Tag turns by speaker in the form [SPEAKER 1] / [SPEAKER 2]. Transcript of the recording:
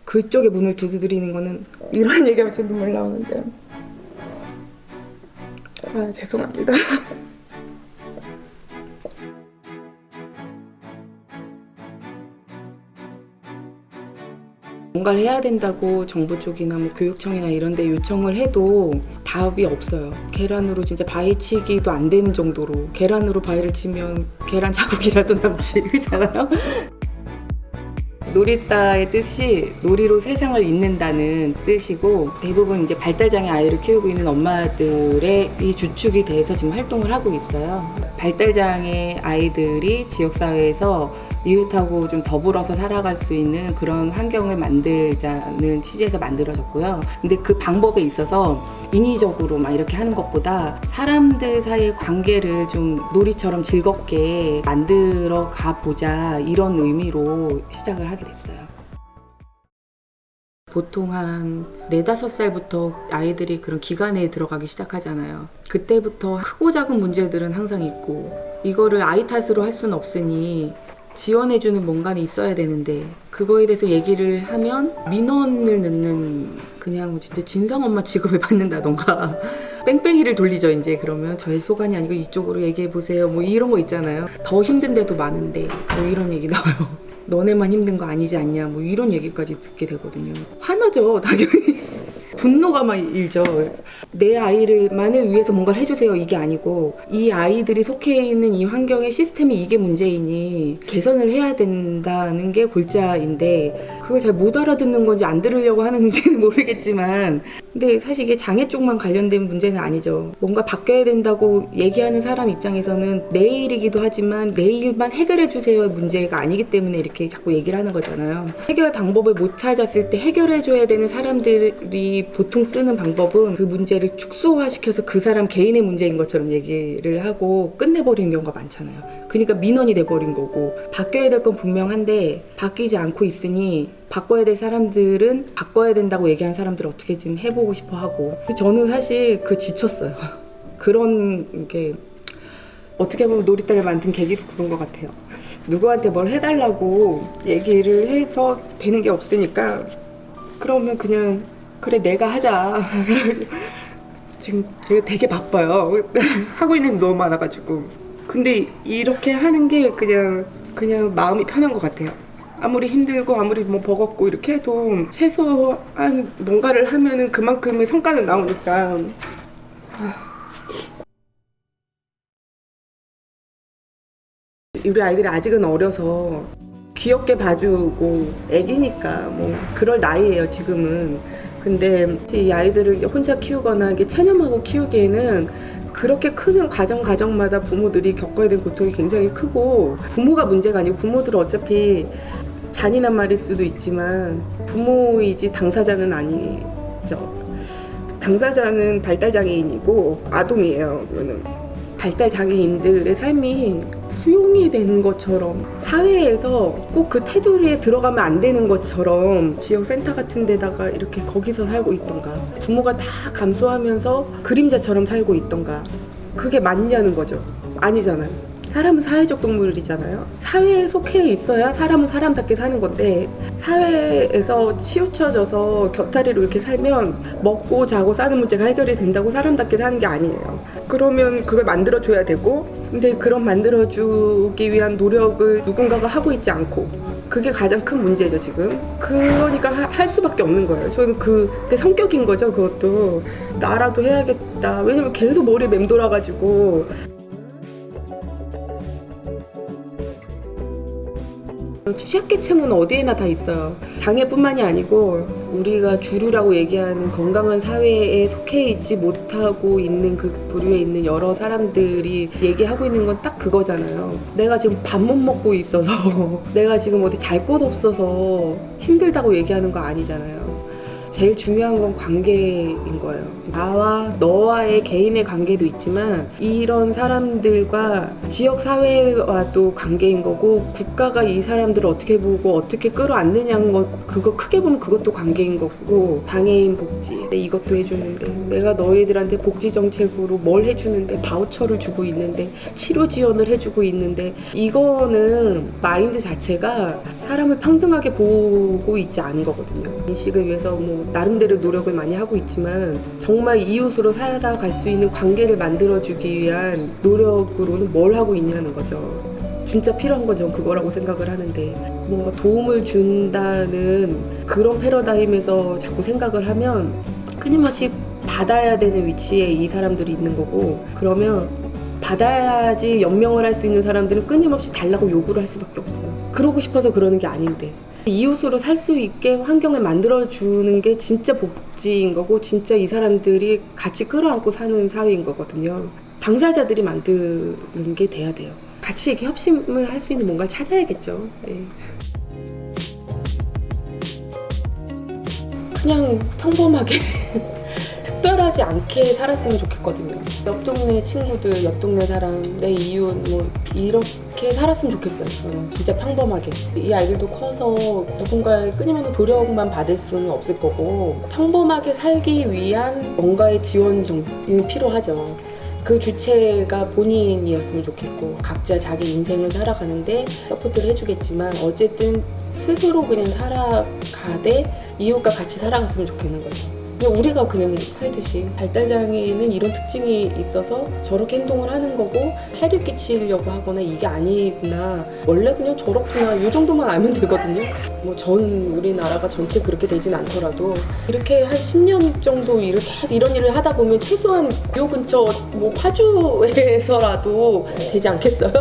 [SPEAKER 1] 그쪽에 문을 두드리는 거는 이런 얘기하면 좀 눈물 나오는데 죄송합니다. 뭔가를 해야 된다고 정부 쪽이나 뭐 교육청이나 이런 데 요청을 해도 답이 없어요. 계란으로 진짜 바위 치기도 안 되는 정도로 계란으로 바위를 치면 계란 자국이라도 남지 그렇잖아요. 놀이따의 뜻이 놀이로 세상을 잇는다는 뜻이고 대부분 이제 발달장애 아이를 키우고 있는 엄마들의 이 주축이 돼서 지금 활동을 하고 있어요. 발달장애 아이들이 지역사회에서 이웃하고 좀 더불어서 살아갈 수 있는 그런 환경을 만들자는 취지에서 만들어졌고요. 근데 그 방법에 있어서 인위적으로 막 이렇게 하는 것보다 사람들 사이의 관계를 좀 놀이처럼 즐겁게 만들어 가보자 이런 의미로 시작을 하게 됐어요. 보통 한 4, 5살부터 아이들이 그런 기간에 들어가기 시작하잖아요. 그때부터 크고 작은 문제들은 항상 있고 이거를 아이 탓으로 할 수는 없으니 지원해주는 뭔가는 있어야 되는데 그거에 대해서 얘기를 하면 민원을 넣는 그냥 진짜 진상엄마 취급을 받는다던가 뺑뺑이를 돌리죠. 이제 그러면 저의 소관이 아니고 이쪽으로 얘기해보세요 뭐 이런 거 있잖아요. 더 힘든 데도 많은데 뭐 이런 얘기 나와요. 너네만 힘든 거 아니지 않냐 뭐 이런 얘기까지 듣게 되거든요. 화나죠 당연히. 분노가 막 일죠. 내 아이만을 위해서 뭔가를 해주세요 이게 아니고 이 아이들이 속해 있는 이 환경의 시스템이 이게 문제이니 개선을 해야 된다는 게 골자인데 그걸 잘 못 알아듣는 건지 안 들으려고 하는지는 모르겠지만 근데 사실 이게 장애 쪽만 관련된 문제는 아니죠. 뭔가 바뀌어야 된다고 얘기하는 사람 입장에서는 내일이기도 하지만 내일만 해결해 주세요의 문제가 아니기 때문에 이렇게 자꾸 얘기를 하는 거잖아요. 해결 방법을 못 찾았을 때 해결해 줘야 되는 사람들이 보통 쓰는 방법은 그 문제를 축소화시켜서 그 사람 개인의 문제인 것처럼 얘기를 하고 끝내버리는 경우가 많잖아요. 그러니까 민원이 돼버린 거고 바뀌어야 될 건 분명한데 바뀌지 않고 있으니 바꿔야 될 사람들은 바꿔야 된다고 얘기한 사람들 어떻게 좀 해보고 싶어 하고 저는 사실 지쳤어요. 그런 게 어떻게 보면 놀이터를 만든 계기도 그런 것 같아요. 누구한테 뭘 해달라고 얘기를 해서 되는 게 없으니까 그러면 그냥 그래 내가 하자. 지금 제가 되게 바빠요. 하고 있는 게 너무 많아가지고 근데 이렇게 하는 게 그냥 마음이 편한 것 같아요. 아무리 힘들고 아무리 뭐 버겁고 이렇게 해도 최소한 뭔가를 하면은 그만큼의 성과는 나오니까 우리 아이들이 아직은 어려서 귀엽게 봐주고 애기니까 뭐 그럴 나이예요 지금은. 근데 이 아이들을 이제 혼자 키우거나 이게 체념하고 키우기에는 그렇게 크는 가정마다 부모들이 겪어야 되는 고통이 굉장히 크고 부모가 문제가 아니고 부모들은 어차피 잔인한 말일 수도 있지만 부모이지 당사자는 아니죠. 당사자는 발달장애인이고 아동이에요. 그거는 발달장애인들의 삶이 수용이 되는 것처럼 사회에서 꼭 그 테두리에 들어가면 안 되는 것처럼 지역센터 같은 데다가 이렇게 거기서 살고 있던가 부모가 다 감수하면서 그림자처럼 살고 있던가 그게 맞냐는 거죠. 아니잖아요. 사람은 사회적 동물이잖아요. 사회에 속해 있어야 사람은 사람답게 사는 건데 사회에서 치우쳐져서 곁다리로 이렇게 살면 먹고 자고 사는 문제가 해결이 된다고 사람답게 사는 게 아니에요. 그러면 그걸 만들어줘야 되고 근데 그런 만들어주기 위한 노력을 누군가가 하고 있지 않고 그게 가장 큰 문제죠 지금. 그러니까 할 수밖에 없는 거예요. 저는 그게 성격인 거죠. 그것도 나라도 해야겠다. 왜냐면 계속 머리에 맴돌아가지고 취약계층은 어디에나 다 있어요. 장애뿐만이 아니고 우리가 주류라고 얘기하는 건강한 사회에 속해 있지 못하고 있는 그 부류에 있는 여러 사람들이 얘기하고 있는 건 딱 그거잖아요. 내가 지금 밥 못 먹고 있어서 내가 지금 어디 잘 곳 없어서 힘들다고 얘기하는 거 아니잖아요. 제일 중요한 건 관계인 거예요. 나와 너와의 개인의 관계도 있지만 이런 사람들과 지역사회와도 관계인 거고 국가가 이 사람들을 어떻게 보고 어떻게 끌어안느냐는 거 그거 크게 보면 그것도 관계인 거고 장애인 복지 이것도 해주는데 내가 너희들한테 복지 정책으로 뭘 해주는데 바우처를 주고 있는데 치료 지원을 해주고 있는데 이거는 마인드 자체가
[SPEAKER 2] 사람을 평등하게 보고 있지 않은 거거든요. 인식을 위해서 뭐 나름대로 노력을 많이 하고 있지만 정말 이웃으로 살아갈 수 있는 관계를 만들어주기 위한 노력으로는 뭘 하고 있냐는 거죠. 진짜 필요한 건 전 그거라고 생각을 하는데, 뭔가 도움을 준다는 그런 패러다임에서 자꾸 생각을 하면 끊임없이 받아야 되는 위치에 이 사람들이 있는 거고, 그러면 받아야지 연명을 할 수 있는 사람들은 끊임없이 달라고 요구를 할 수밖에 없어요. 그러고 싶어서 그러는 게 아닌데, 이웃으로 살 수 있게 환경을 만들어주는 게 진짜 복지인 거고, 진짜 이 사람들이 같이 끌어안고 사는 사회인 거거든요. 당사자들이 만드는 게 돼야 돼요. 같이 이렇게 협심을 할 수 있는 뭔가를 찾아야겠죠. 네. 그냥 평범하게 특별하지 않게 살았으면 좋겠거든요. 옆 동네 친구들, 옆 동네 사람, 내 이웃 뭐 이렇게 살았으면 좋겠어요. 저는 진짜 평범하게. 이 아이들도 커서 누군가의 끊임없는 도력만 받을 수는 없을 거고, 평범하게 살기 위한 뭔가의 지원이 필요하죠. 그 주체가 본인이었으면 좋겠고, 각자 자기 인생을 살아가는데 서포트를 해주겠지만 어쨌든 스스로 그냥 살아가되 이웃과 같이 살아갔으면 좋겠는 거죠. 그냥 우리가 그냥 살듯이 발달장애는 이런 특징이 있어서 저렇게 행동을 하는 거고, 해를 끼치려고 하거나 이게 아니구나, 원래 그냥 저렇구나, 이 정도만 알면 되거든요. 뭐 전 우리나라가 전체 그렇게 되진 않더라도 이렇게 한 10년 정도 이렇게 이런 일을 하다 보면 최소한 요 근처 뭐 파주에서라도 되지 않겠어요?